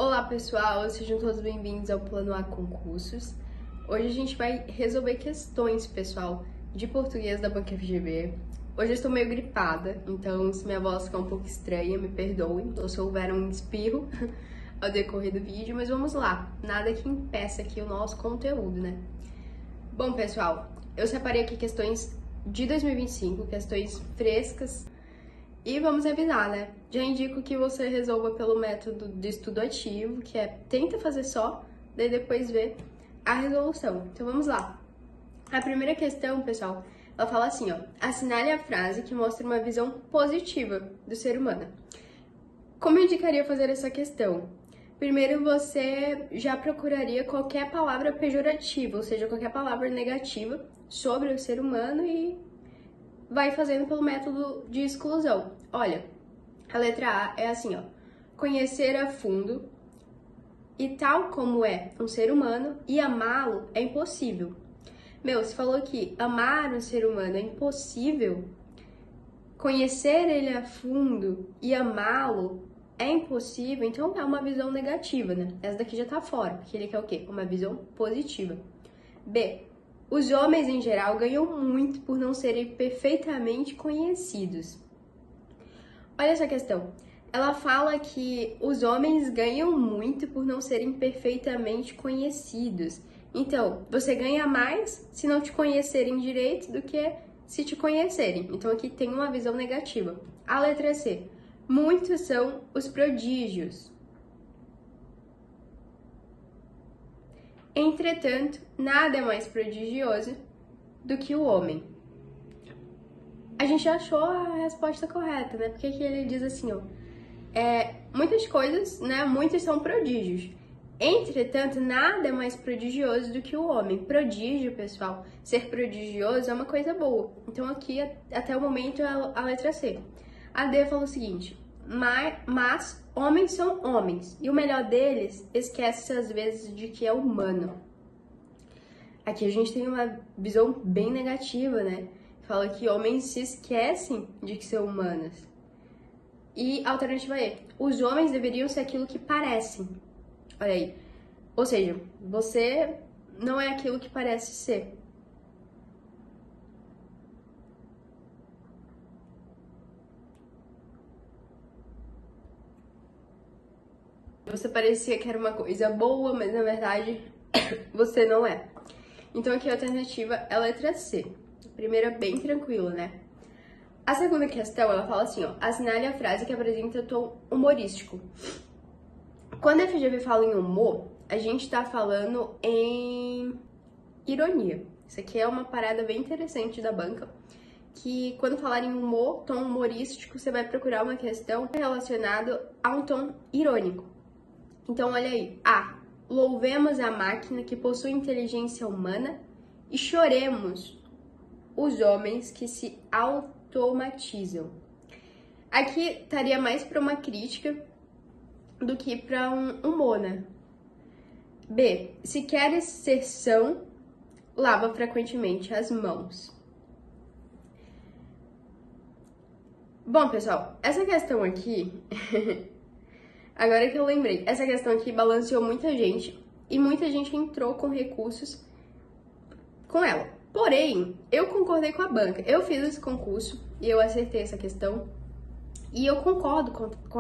Olá pessoal, sejam todos bem-vindos ao Plano A Concursos. Hoje a gente vai resolver questões, pessoal, de português da Banca FGV. Hoje eu estou meio gripada, então se minha voz ficar um pouco estranha, me perdoem, ou se houver um espirro ao decorrer do vídeo, mas vamos lá, nada que impeça aqui o nosso conteúdo, né? Bom, pessoal, eu separei aqui questões de 2025, questões frescas, e vamos revisar, né? Já indico que você resolva pelo método de estudo ativo, que é tenta fazer só, daí depois ver a resolução. Então vamos lá. A primeira questão, pessoal, ela fala assim, ó: assinale a frase que mostra uma visão positiva do ser humano. Como eu indicaria fazer essa questão? Primeiro, você já procuraria qualquer palavra pejorativa, ou seja, qualquer palavra negativa sobre o ser humano e vai fazendo pelo método de exclusão. Olha, a letra A é assim, ó: conhecer a fundo e tal como é um ser humano e amá-lo é impossível. Meu, você falou que amar um ser humano é impossível, conhecer ele a fundo e amá-lo é impossível, então é uma visão negativa, né? Essa daqui já tá fora, porque ele quer o quê? Uma visão positiva. B. Os homens, em geral, ganham muito por não serem perfeitamente conhecidos. Olha essa questão. Ela fala que os homens ganham muito por não serem perfeitamente conhecidos. Então, você ganha mais se não te conhecerem direito do que se te conhecerem. Então, aqui tem uma visão negativa. A letra C. Muitos são os prodígios. Entretanto, nada é mais prodigioso do que o homem. A gente achou a resposta correta, né? Porque aqui ele diz assim, ó: muitas coisas, né? Muitos são prodígios. Entretanto, nada é mais prodigioso do que o homem. Prodígio, pessoal, ser prodigioso é uma coisa boa. Então aqui, até o momento, é a letra C. A D fala o seguinte: mas homens são homens, e o melhor deles esquece às vezes de que é humano. Aqui a gente tem uma visão bem negativa, né? Fala que homens se esquecem de que são humanos. E a alternativa é: os homens deveriam ser aquilo que parecem. Olha aí. Ou seja, você não é aquilo que parece ser. Você parecia que era uma coisa boa, mas na verdade você não é. Então aqui a alternativa é a letra C. A primeira bem tranquila, né? A segunda questão, ela fala assim, ó: assinale a frase que apresenta tom humorístico. Quando a FGV fala em humor, a gente tá falando em ironia. Isso aqui é uma parada bem interessante da banca, que quando falar em humor, tom humorístico, você vai procurar uma questão relacionada a um tom irônico. Então, olha aí. A. Louvemos a máquina que possui inteligência humana e choremos os homens que se automatizam. Aqui estaria mais para uma crítica do que para um humor, né? B. Se queres ser são, lava frequentemente as mãos. Bom, pessoal, essa questão aqui... Agora que eu lembrei, essa questão aqui balanceou muita gente e muita gente entrou com recursos com ela. Porém, eu concordei com a banca. Eu fiz esse concurso e eu acertei essa questão e eu concordo com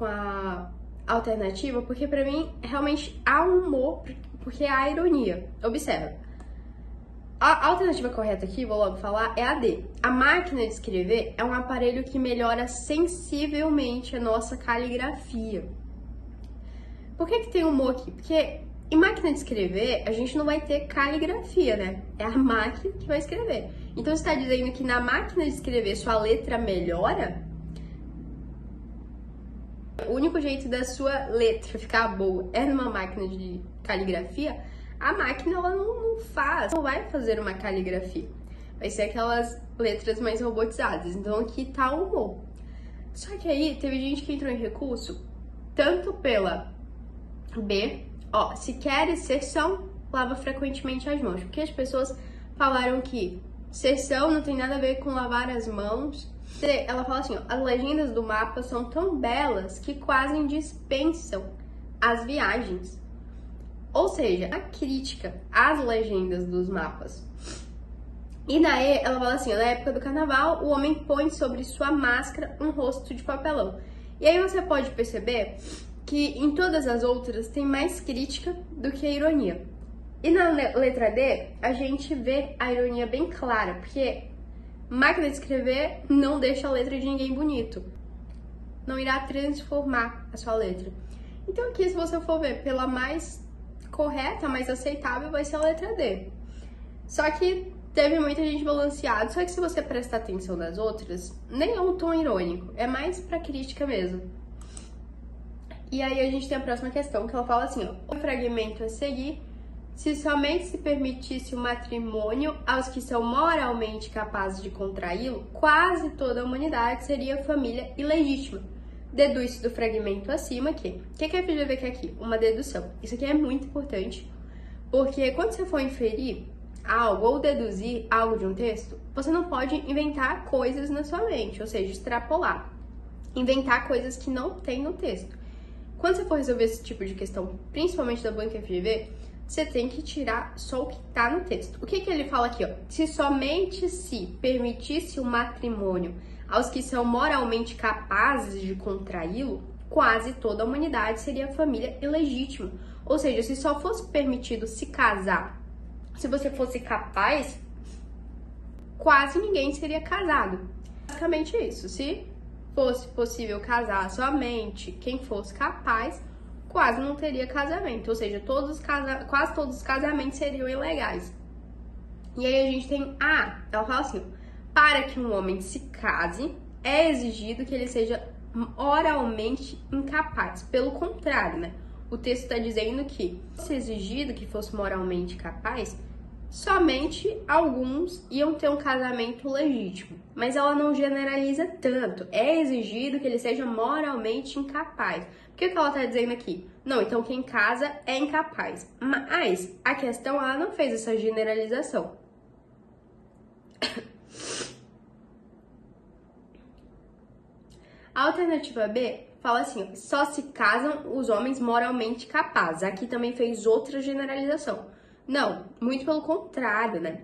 a alternativa, porque pra mim realmente há um humor, porque há ironia. Observa. A alternativa correta aqui, vou logo falar, é a D. A máquina de escrever é um aparelho que melhora sensivelmente a nossa caligrafia. Por que tem humor aqui? Porque em máquina de escrever, a gente não vai ter caligrafia, né? É a máquina que vai escrever. Então, você está dizendo que na máquina de escrever sua letra melhora? O único jeito da sua letra ficar boa é numa máquina de caligrafia? A máquina, ela não vai fazer uma caligrafia. Vai ser aquelas letras mais robotizadas. Então, aqui tá o humor. Só que aí, teve gente que entrou em recurso, tanto pela B, ó: se queres ser são, lava frequentemente as mãos. Porque as pessoas falaram que ser são não tem nada a ver com lavar as mãos Ela fala assim, ó, as legendas do mapa são tão belas que quase dispensam as viagens. Ou seja, a crítica às legendas dos mapas. E na E, ela fala assim, ó, na época do carnaval, o homem põe sobre sua máscara um rosto de papelão. E aí você pode perceber que em todas as outras tem mais crítica do que a ironia. E na letra D, a gente vê a ironia bem clara, porque máquina de escrever não deixa a letra de ninguém bonito. Não irá transformar a sua letra. Então aqui, se você for ver pela mais correta, mais aceitável, vai ser a letra D. Só que teve muita gente balanceada, só que se você prestar atenção nas outras, nem é um tom irônico, é mais pra crítica mesmo. E aí a gente tem a próxima questão, que ela fala assim, ó, o fragmento a seguir, se somente se permitisse o matrimônio aos que são moralmente capazes de contraí-lo, quase toda a humanidade seria família ilegítima. Deduz-se do fragmento acima que... O que a FGV quer aqui? Uma dedução. Isso aqui é muito importante, porque quando você for inferir algo ou deduzir algo de um texto, você não pode inventar coisas na sua mente, ou seja, extrapolar. Inventar coisas que não tem no texto. Quando você for resolver esse tipo de questão, principalmente da banca FGV, você tem que tirar só o que está no texto. O que ele fala aqui, ó? Se somente se permitisse o matrimônio aos que são moralmente capazes de contraí-lo, quase toda a humanidade seria família ilegítima. Ou seja, se só fosse permitido se casar, se você fosse capaz, quase ninguém seria casado. Basicamente isso. Se fosse possível casar somente quem fosse capaz, quase não teria casamento, ou seja, quase todos os casamentos seriam ilegais. E aí a gente tem ela fala assim, para que um homem se case, é exigido que ele seja moralmente incapaz. Pelo contrário, né? O texto está dizendo que, se exigido que fosse moralmente capaz, somente alguns iam ter um casamento legítimo. Mas ela não generaliza tanto. É exigido que ele seja moralmente incapaz. O que ela está dizendo aqui? Não, então quem casa é incapaz. Mas a questão, ela não fez essa generalização. A alternativa B fala assim, só se casam os homens moralmente capazes. Aqui também fez outra generalização. Não, muito pelo contrário, né?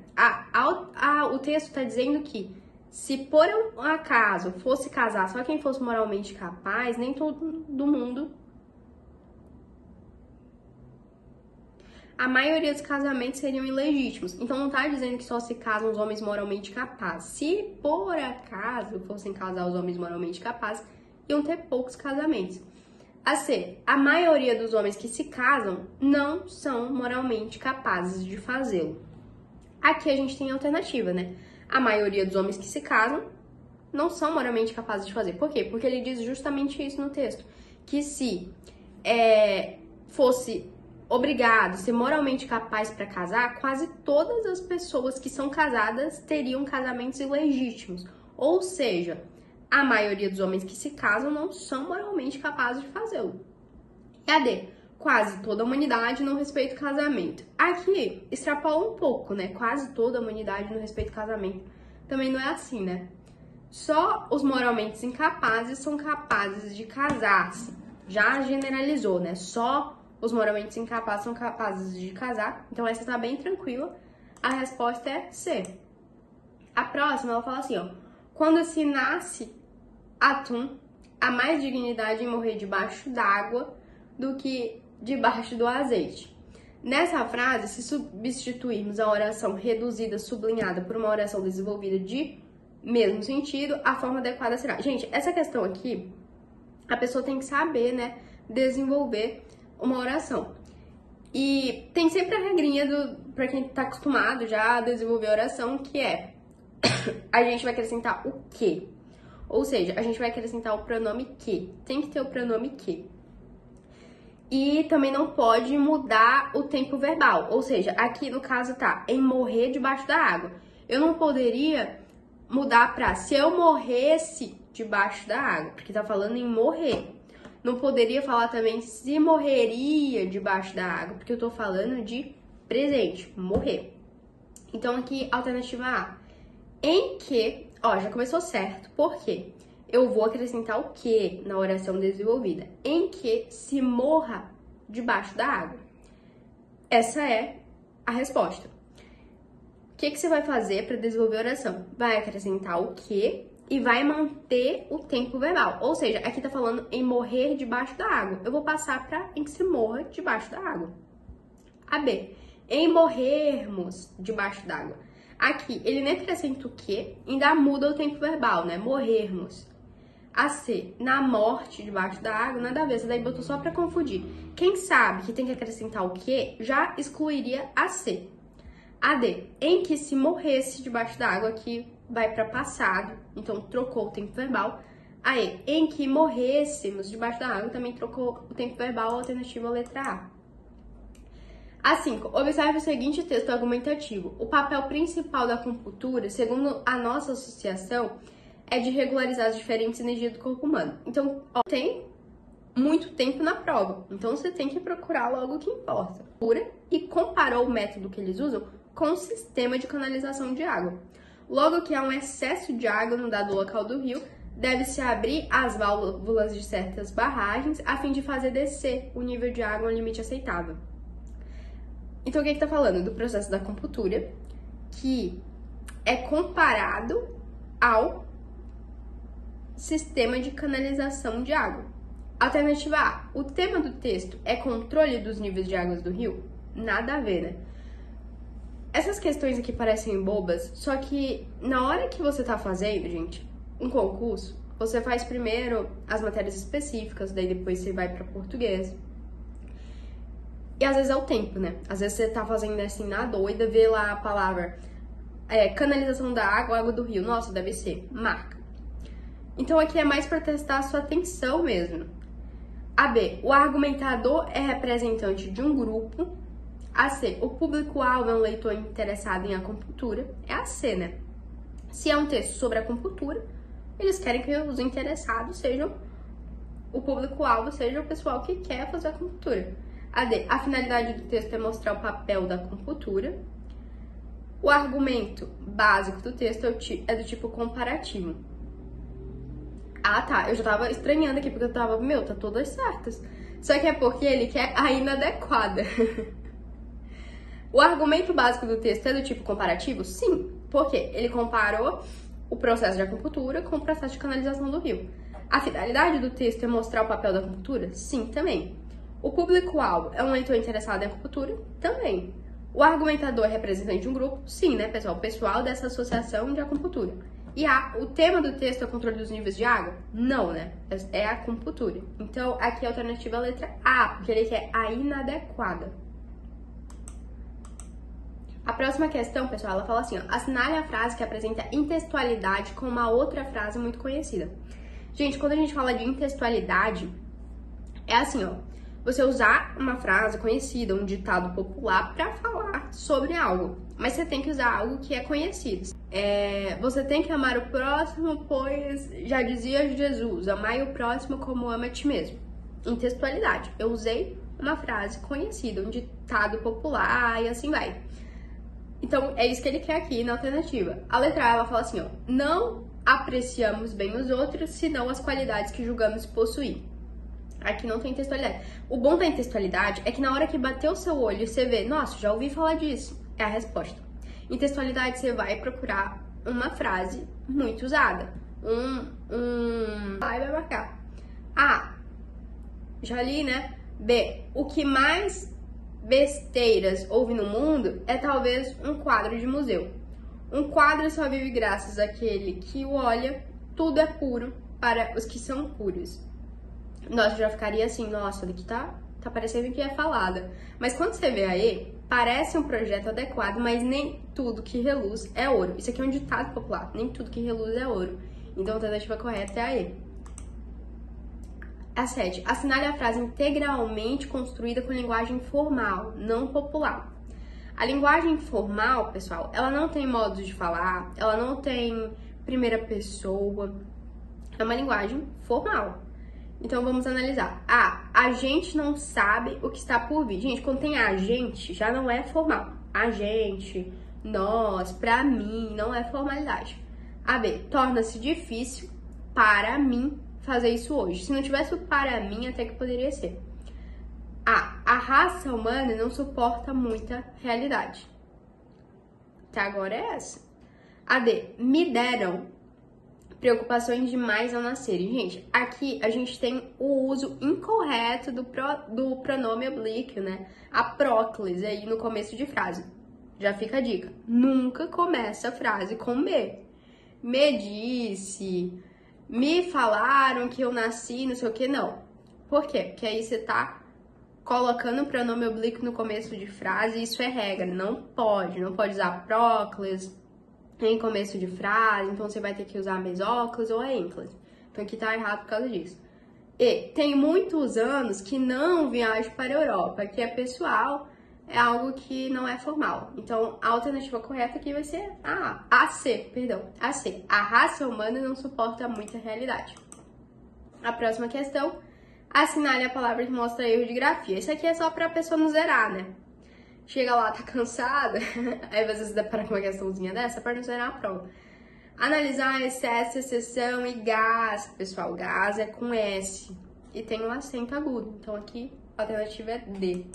O texto está dizendo que se por um acaso fosse casar só quem fosse moralmente capaz, nem todo mundo... A maioria dos casamentos seriam ilegítimos. Então não está dizendo que só se casam os homens moralmente capazes. Se por acaso fossem casar os homens moralmente capazes, iam ter poucos casamentos. A C, a maioria dos homens que se casam não são moralmente capazes de fazê-lo. Aqui a gente tem a alternativa, né? A maioria dos homens que se casam não são moralmente capazes de fazer. Por quê? Porque ele diz justamente isso no texto. Que se fosse obrigado a ser moralmente capaz para casar, quase todas as pessoas que são casadas teriam casamentos ilegítimos. Ou seja, a maioria dos homens que se casam não são moralmente capazes de fazê-lo. E a D, quase toda a humanidade não respeita o casamento. Aqui, extrapola um pouco, né? Quase toda a humanidade não respeita o casamento. Também não é assim, né? Só os moralmente incapazes são capazes de casar-se. Já generalizou, né? Só os moralmente incapazes são capazes de casar. Então essa tá bem tranquila. A resposta é C. A próxima, ela fala assim, ó. Quando se nasce atum, há mais dignidade em morrer debaixo d'água do que debaixo do azeite. Nessa frase, se substituirmos a oração reduzida, sublinhada, por uma oração desenvolvida de mesmo sentido, a forma adequada será. Gente, essa questão aqui, a pessoa tem que saber, né, desenvolver uma oração. E tem sempre a regrinha pra quem tá acostumado já a desenvolver a oração, que é a gente vai acrescentar o que. Ou seja, a gente vai acrescentar o pronome que. Tem que ter o pronome que. E também não pode mudar o tempo verbal. Ou seja, aqui no caso tá em morrer debaixo da água. Eu não poderia mudar pra se eu morresse debaixo da água, porque tá falando em morrer. Não poderia falar também se morreria debaixo da água, porque eu tô falando de presente, morrer. Então aqui, alternativa A. Em que Ó, já começou certo. Por quê? Eu vou acrescentar o que na oração desenvolvida? Em que se morra debaixo da água. Essa é a resposta. O que você vai fazer para desenvolver a oração? Vai acrescentar o que e vai manter o tempo verbal. Ou seja, aqui tá falando em morrer debaixo da água. Eu vou passar para em que se morra debaixo da água. A B, em morrermos debaixo d'água. Aqui, ele nem acrescenta o que, ainda muda o tempo verbal, né? Morrermos. A C, na morte debaixo da água, nada a ver, essa daí botou só para confundir. Quem sabe que tem que acrescentar o que, já excluiria a C. A D, em que se morresse debaixo da água, aqui vai para passado, então trocou o tempo verbal. A E, em que morrêssemos debaixo da água, também trocou o tempo verbal, alternativa à letra A. A 5. Observe o seguinte texto argumentativo. O papel principal da acupuntura, segundo a nossa associação, é de regularizar as diferentes energias do corpo humano. Então, ó, tem muito tempo na prova. Então, você tem que procurar logo o que importa. E comparou o método que eles usam com o sistema de canalização de água. Logo que há um excesso de água no dado local do rio, deve-se abrir as válvulas de certas barragens a fim de fazer descer o nível de água ao limite aceitável. Então, o que está falando? Do processo da acupuntura, que é comparado ao sistema de canalização de água. Alternativa A. O tema do texto é controle dos níveis de águas do rio? Nada a ver, né? Essas questões aqui parecem bobas, só que na hora que você tá fazendo, gente, um concurso, você faz primeiro as matérias específicas, daí depois você vai para português. E às vezes é o tempo, né? Às vezes você tá fazendo assim na doida, vê lá a palavra canalização da água, água do rio. Nossa, deve ser. Marca. Então aqui é mais para testar a sua atenção mesmo. A B. O argumentador é representante de um grupo. A C. O público-alvo é um leitor interessado em acupuntura. É a C, né? Se é um texto sobre acupuntura, eles querem que os interessados sejam o público-alvo, seja o pessoal que quer fazer acupuntura. A D. A finalidade do texto é mostrar o papel da acupuntura. O argumento básico do texto é do tipo comparativo. Ah, tá. Eu já tava estranhando aqui, porque eu tava, tá todas certas. Só que é porque ele quer a inadequada. O argumento básico do texto é do tipo comparativo? Sim. Por quê? Ele comparou o processo de acupuntura com o processo de canalização do rio. A finalidade do texto é mostrar o papel da acupuntura? Sim, também. O público-alvo é um leitor interessado em acupuntura? Também. O argumentador é representante de um grupo? Sim, né, pessoal? O pessoal dessa associação de acupuntura. E o tema do texto é o controle dos níveis de água? Não, né? É a acupuntura. Então, aqui a alternativa é a letra A, porque ele quer a inadequada. A próxima questão, pessoal, ela fala assim, ó, assinale a frase que apresenta intextualidade com uma outra frase muito conhecida. Gente, quando a gente fala de intextualidade, é assim, ó, você usar uma frase conhecida, um ditado popular para falar sobre algo, mas você tem que usar algo que é conhecido. Você tem que amar o próximo, pois já dizia Jesus, amai o próximo como ama a ti mesmo. Intextualidade. Eu usei uma frase conhecida, um ditado popular e assim vai. Então, é isso que ele quer aqui na alternativa. A letra A, ela fala assim, ó, não apreciamos bem os outros, senão as qualidades que julgamos possuir. Aqui não tem textualidade. O bom da intextualidade é que na hora que bater o seu olho, você vê, nossa, já ouvi falar disso. É a resposta. Em textualidade, você vai procurar uma frase muito usada. Aí vai marcar. A, já li, né? B, o que mais besteiras houve no mundo é talvez um quadro de museu. Um quadro só vive graças àquele que o olha, tudo é puro para os que são puros. Nossa, já ficaria assim, nossa, daqui tá parecendo que é falada. Mas quando você vê aí, parece um projeto adequado, mas nem tudo que reluz é ouro. Isso aqui é um ditado popular, nem tudo que reluz é ouro. Então a alternativa correta é a E. A 7. Assinale a frase integralmente construída com linguagem formal, não popular. A linguagem formal, pessoal, ela não tem modos de falar, ela não tem primeira pessoa, é uma linguagem formal. Então, vamos analisar. A gente não sabe o que está por vir. Gente, quando tem a gente, já não é formal. A gente, nós, pra mim, não é formalidade. AB, torna-se difícil para mim fazer isso hoje. Se não tivesse o para mim, até que poderia ser. A raça humana não suporta muita realidade. Até agora é essa. AD, me deram preocupações demais ao nascerem. Gente, aqui a gente tem o uso incorreto do pronome oblíquo, né? A próclise aí no começo de frase. Já fica a dica. Nunca começa a frase com me. Me disse, me falaram que eu nasci, não sei o que, não. Por quê? Porque aí você tá colocando o pronome oblíquo no começo de frase, isso é regra. Não pode usar próclise em começo de frase, então você vai ter que usar a mesóclise ou a ênclise. Então aqui tá errado por causa disso. E tem muitos anos que não viajo para a Europa, que é pessoal, é algo que não é formal. Então a alternativa correta aqui vai ser AC. A raça humana não suporta muita realidade. A próxima questão, assinale a palavra que mostra erro de grafia. Isso aqui é só pra pessoa não zerar, né? Chega lá, tá cansada, aí você se depara com uma questãozinha dessa para não zerar a prova. Analisar excesso, exceção e gás. Pessoal, gás é com S e tem um acento agudo. Então aqui a alternativa é D.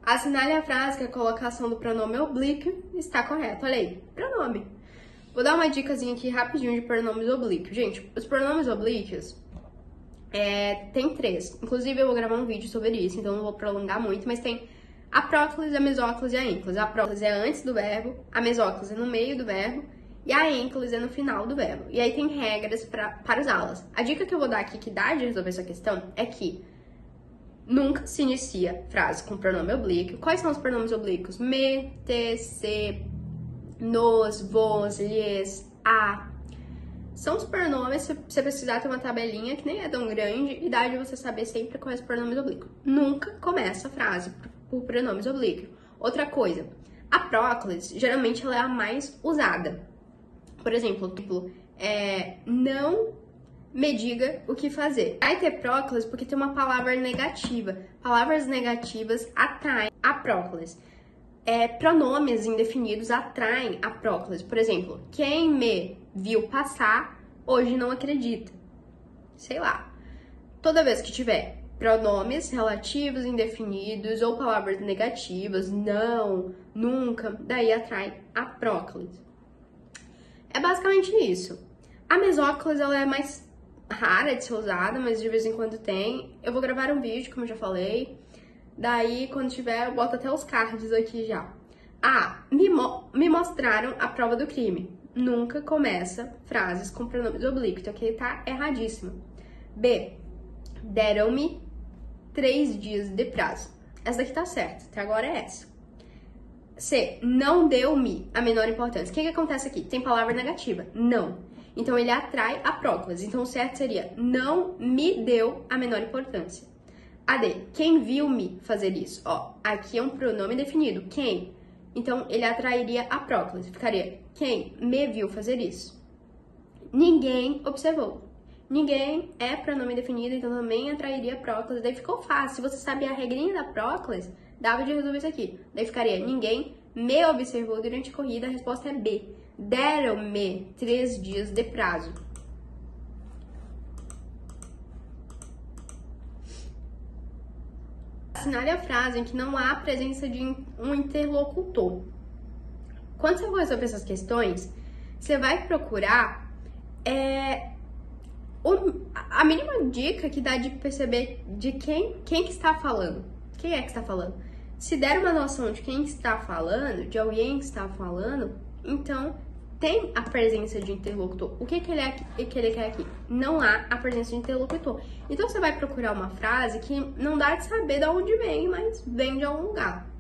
Assinale a frase que a colocação do pronome oblíquo está correta. Olha aí, pronome. Vou dar uma dicasinha aqui rapidinho de pronomes oblíquos. Gente, os pronomes oblíquos tem 3. Inclusive, eu vou gravar um vídeo sobre isso, então não vou prolongar muito, mas tem a próclise, a mesóclise e a ênclise. A próclise é antes do verbo, a mesóclise é no meio do verbo e a ênclise é no final do verbo. E aí tem regras para usá-las. A dica que eu vou dar aqui que dá de resolver essa questão é que nunca se inicia frase com pronome oblíquo. Quais são os pronomes oblíquos? Me, te, se, nos, vos, lhes, a. São os pronomes, se você precisar ter uma tabelinha que nem é tão grande, e dá de você saber sempre quais pronomes oblíquos. Nunca começa a frase por pronomes oblíquos. Outra coisa, a próclise, geralmente ela é a mais usada. Por exemplo, não me diga o que fazer. Vai ter próclise porque tem uma palavra negativa. Palavras negativas atraem a próclise. Pronomes indefinidos atraem a próclise. Por exemplo, quem me viu passar, hoje não acredita. Sei lá. Toda vez que tiver pronomes relativos indefinidos ou palavras negativas, não, nunca, daí atrai a próclise. É basicamente isso. A mesóclise, ela é mais rara de ser usada, mas de vez em quando tem. Eu vou gravar um vídeo, como eu já falei. Daí, quando tiver, eu boto até os cards aqui já. Me mostraram a prova do crime. Nunca começa frases com pronomes oblíquos. Então aqui tá erradíssimo. B. Deram-me 3 dias de prazo. Essa daqui tá certa. Até agora é essa. C. Não deu-me a menor importância. O que acontece aqui? Tem palavra negativa. Não. Então ele atrai a próclise. Então o certo seria não me deu a menor importância. AD, quem viu-me fazer isso? Aqui é um pronome definido, quem. Então, ele atrairia a próclise. Ficaria, quem me viu fazer isso? Ninguém observou. Ninguém é pronome definido, então também atrairia a próclise. Daí ficou fácil. Se você sabia a regrinha da próclise, dava de resolver isso aqui. Daí ficaria, ninguém me observou durante a corrida. A resposta é B. Deram-me 3 dias de prazo. Assinale a frase em que não há presença de um interlocutor. Quando você for resolver essas questões, você vai procurar a mínima dica que dá de perceber de quem que está falando. Quem é que está falando? Se der uma noção de quem está falando, de alguém que está falando, então tem a presença de interlocutor. O que ele quer aqui? Não há a presença de interlocutor. Então você vai procurar uma frase que não dá de saber de onde vem, mas vem de algum lugar.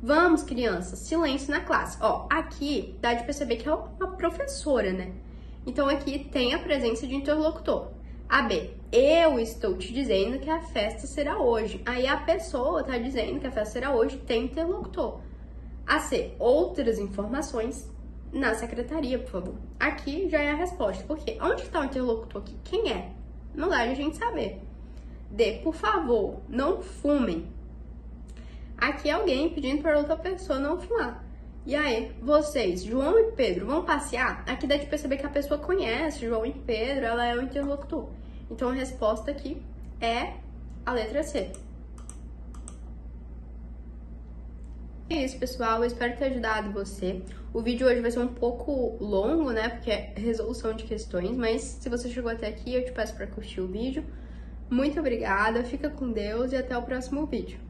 Vamos, crianças, silêncio na classe. Aqui dá de perceber que é uma professora, né? Então aqui tem a presença de interlocutor. B, eu estou te dizendo que a festa será hoje. Aí a pessoa está dizendo que a festa será hoje, tem interlocutor. C, outras informações na secretaria, por favor. Aqui já é a resposta. Por quê? Onde está o interlocutor aqui? Quem é? Não dá de a gente saber. D, por favor, não fumem. Aqui é alguém pedindo para outra pessoa não fumar. E aí, vocês, João e Pedro, vão passear? Aqui dá de perceber que a pessoa conhece João e Pedro, ela é o interlocutor. Então a resposta aqui é a letra C. É isso, pessoal. Eu espero ter ajudado você. O vídeo hoje vai ser um pouco longo, né? Porque é resolução de questões, mas se você chegou até aqui, eu te peço para curtir o vídeo. Muito obrigada, fica com Deus e até o próximo vídeo.